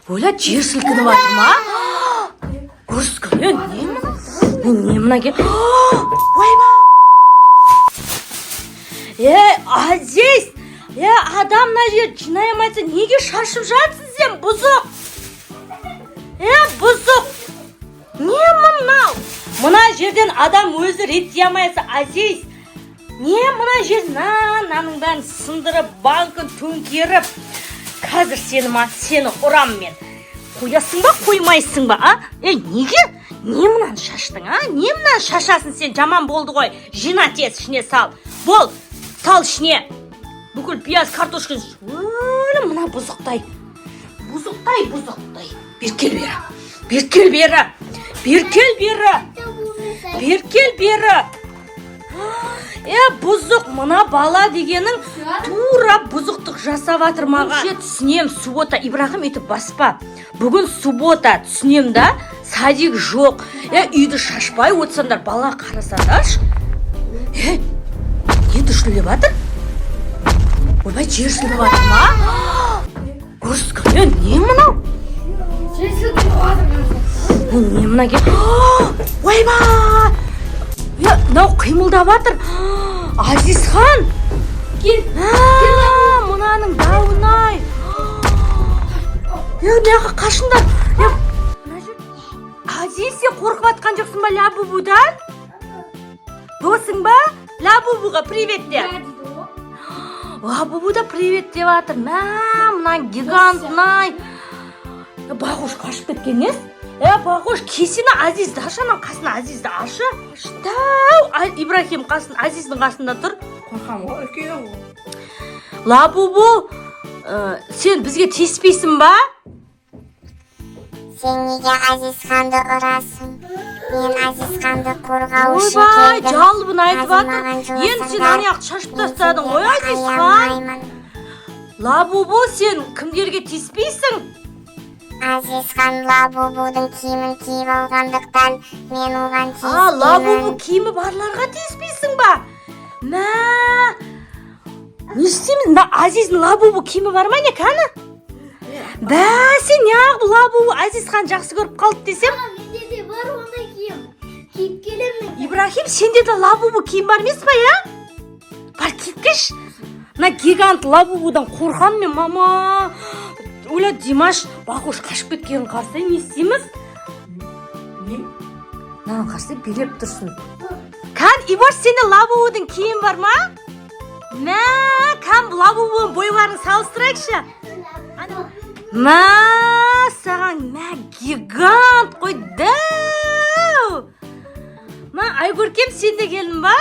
Ойла жер сілкініп жатыр ма? Көрсікім, не мына ке? Ойба! Азиз! Адам мына жер жинаймайса неге шашып жатсың сен, бұзық? Бұзық! Не мынау? Мына жерден адам өзі реттей алмайса, Азиз! Не мына жер наның бәрін сындырып, банкын төңкеріп, қазір сені ұрам мен. Қоясың ба, қоймайсың ба, а? Неге? Не мынаны шаштың, а? Не мынаны шашасың сен? Жаман болды ғой. Жина тез ішіне сал. Бол, сал ішіне. Бүкіл пияз, картошкын. Өлі мына бұзықтай. Бұзықтай. Беркел бері. Бұзық, мына бала дегенің тура бұзықтық жасап атыр маған. Түсінем, суббота, Ибрахим өйтіп баспа. Бүгін суббота, түсінем да, садик жоқ. Үйді шашпай отсандар, бала қарасадарш. Не түшіліп атыр? Ойбай, жер сіліп атыр ма? Көрсікім, не мынау? Не мына ке? Ойбай! Мынау қимылдап атыр. Азизхан! Мынаның дауынай. Неға қашындар? Азиз, сен қорқып атқан жоқсың ба Лабубудан? Досың ба? Лабубуға привет де. Лабубуда привет деп атыр. Мына гигантнай. Бағуш қашып кеткен ес? Бағуш, кесені Азиз, Дашаның қасына Азизді ашы. Аштау, Ибрахим Азиздің қасында тұр. Қорқам ғой, үлкен ғой. Лабубу, сен бізге теспейсің ба? Сен неге Азизханды ұрасың? Мен Азизханды қорғаушы келдім. Ойбай, жалбын айтып атыр. Енді сен аяқ шашып тастадың ғой, Азизхан. Лабубу, сен кімдерге теспейсің? Азизхан Лабубудың киімін киіп алғандықтан мен оған тиіспеймін. Лабубу киімі барларға теспейсің ба? Не істейміз? Азиздің Лабубу киімі бар ма не кәні? Сен неғып Лабубу Азизхан жақсы көріп қалды десем? Менде де бар ондай киім. Киіп келемін. Ибрахим, сенде де Лабубу киім бар емес па, я? Бар кеткеш. Мына гигант Лабубудан қорқам мен, мама. Ойла, Димаш, Бағуш қашып кеткенін қарсай, не істейміз? Мынаны қарсай билеп тұрсын. Кән, Ибош, сенде Лабубудың киім бар ма? Кән, Лабубудың бойларын салыстырайықшы. Саған, гигант қой, дәу. Айгөркем, сенде келдің ба?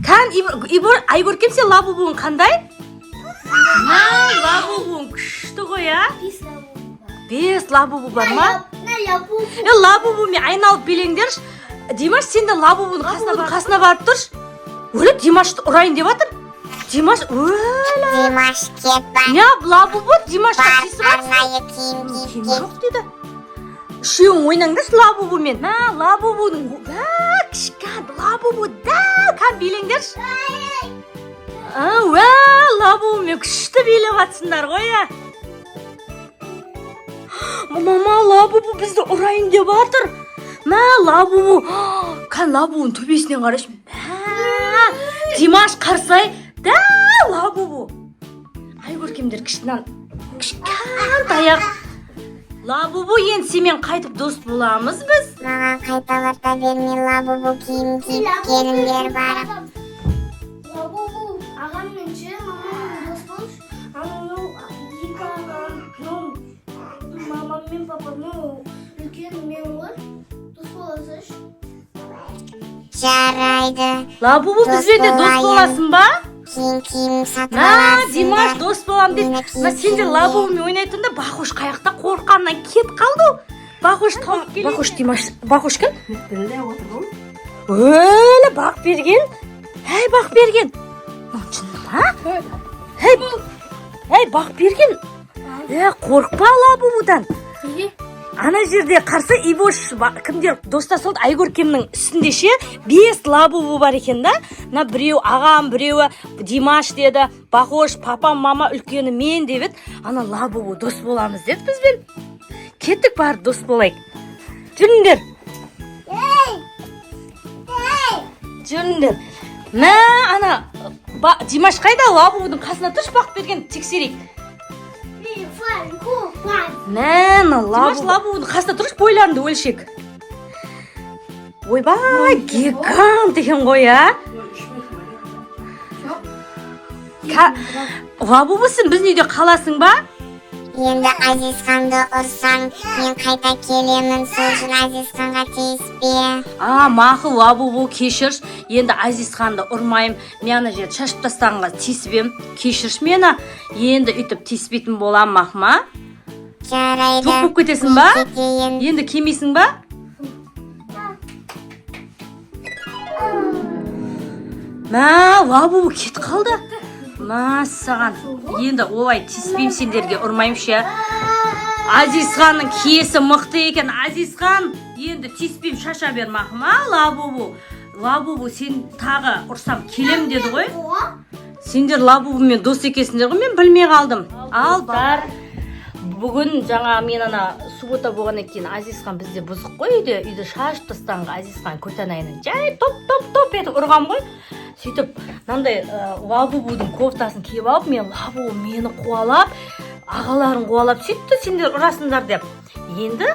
Кән, Айгөркем, сен Лабубудың қандай? Лабубуың күшті ғой, а? 5 Лабубу бар ма? Лабубу мен айналып белеңдерш. Димаш, сен де Лабубуның қасына барып тұрш. Өлі, Димашты ұрайын деп атыр. Димаш, өлі. Димаш, кет ба. Не, Лабубу, Димашта тисіп атыр. Арнайы киім жоқ дейді. Үшеуің ойнаңдаш Лабубумен. Лабубудың, кішкан Лабубу, кән белеңдерш. Лабубу мен күшті билеп атсындар ғой, я. Мама, Лабубу бізді ұрайын деп атыр. Лабубу, қан Лабубуның төбесінен қарайшы. Димаш қарсай, Лабубу. Айгөркемдер кішкан таяқ. Лабубу, енді семен қайтып дос боламыз біз. Маған қайталарта бермен Лабубу киім киіп келіңдер барып. Лабубу, ағам мен ше, мамам дос болш. Екі ағам, мамам мен папам, үлкен мен ғой. Дос боласыш. Жарайды. Лабубу, бізбен де дос боласың ба? Киім сатып аласың. Димаш, дос болам деп. Сен де Лабубумен ойнайтында Бағуш қаяқта қорқаннан кет қалды. Бағуш тауып келеді. Бағуш, Димаш, Бағуш кім? Тілде отыр ғой. Өлі, Бақ берген. Бақ берген. Бақ берген. Қорқпа Лабубудан. неге? Ана жерде қарсы Ибош кімдер достасылды Айгөркемнің үстінде ше 5 лабубу бар екен да. Мына біреу ағам, біреуі Димаш деді, Бақош, папам, мама, үлкені мен деп еді. Ана лабубу дос боламыз деді бізбен. Кеттік бар дос болайық. Жүріңдер. Жүріңдер. Мә, ана Димаш қайда? Лабубудың қасына тұршы бақ берген тексерейік. Мә, Димаш лабубудың қасына тұршы бойларыңды өлшек. Ойбай, гигант екен ғой, а? Лабубусын біздің үйде қаласың ба? Енді Азизханды ұрсаң, мен қайта келемін, сол үшін Азизханға тиіспе. Мақұл Лабубу, кешірш. Енді Азизханды ұрмайым. Мен ана жерді шашып тастағанға тиіспем. Кешірш мені. Енді үйтіп тиіспейтін болам, мақма. Жарайды. Жоқ болып кетесің ба? Кетейін. Енді келмейсің ба? Мә, Лабубу кет қалды. Мәссаған. Енді олай тиіспейм сендерге, ұрмайым ше. Азизханның киесі мықты екен. Азизхан, енді тиіспейм, шаша бер мақма. Лабубу, сен тағы ұрсам келем деді ғой. Сендер Лабубумен дос екесіңдер ғой, мен білмей қалдым. Ал бар. Бүгін жаңа мен ана суббота болғаннан кейін Азизхан бізде бұзық қой үйде шашып тастағанға Азизхан көтанайынан жай топ етіп ұрғам ғой. Сөйтіп мынандай Лабубудың кофтасын киіп алып, мен Лабубу мені қуалап, ағаларын қуалап сөйтті сендер ұрасыңдар деп. Енді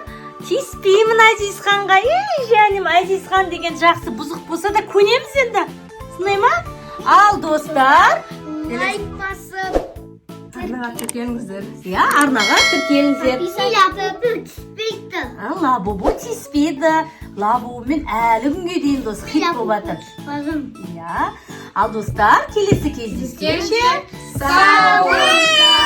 тиіспеймін Азизханға. Жаным, Азизхан деген жақсы бұзық болса да көнеміз енді. Сынай ма? Ал достар, Лайк басып, Арнаға тіркеліңіздер. арнаға тіркеліңіздер. Лабубу тиіспейді. Лабубу тиіспейді. Лабубумен әлі күнге дейін дос хит болып жатыр. Базым. Ал достар, келесі кездескенше Сау болыңыздар.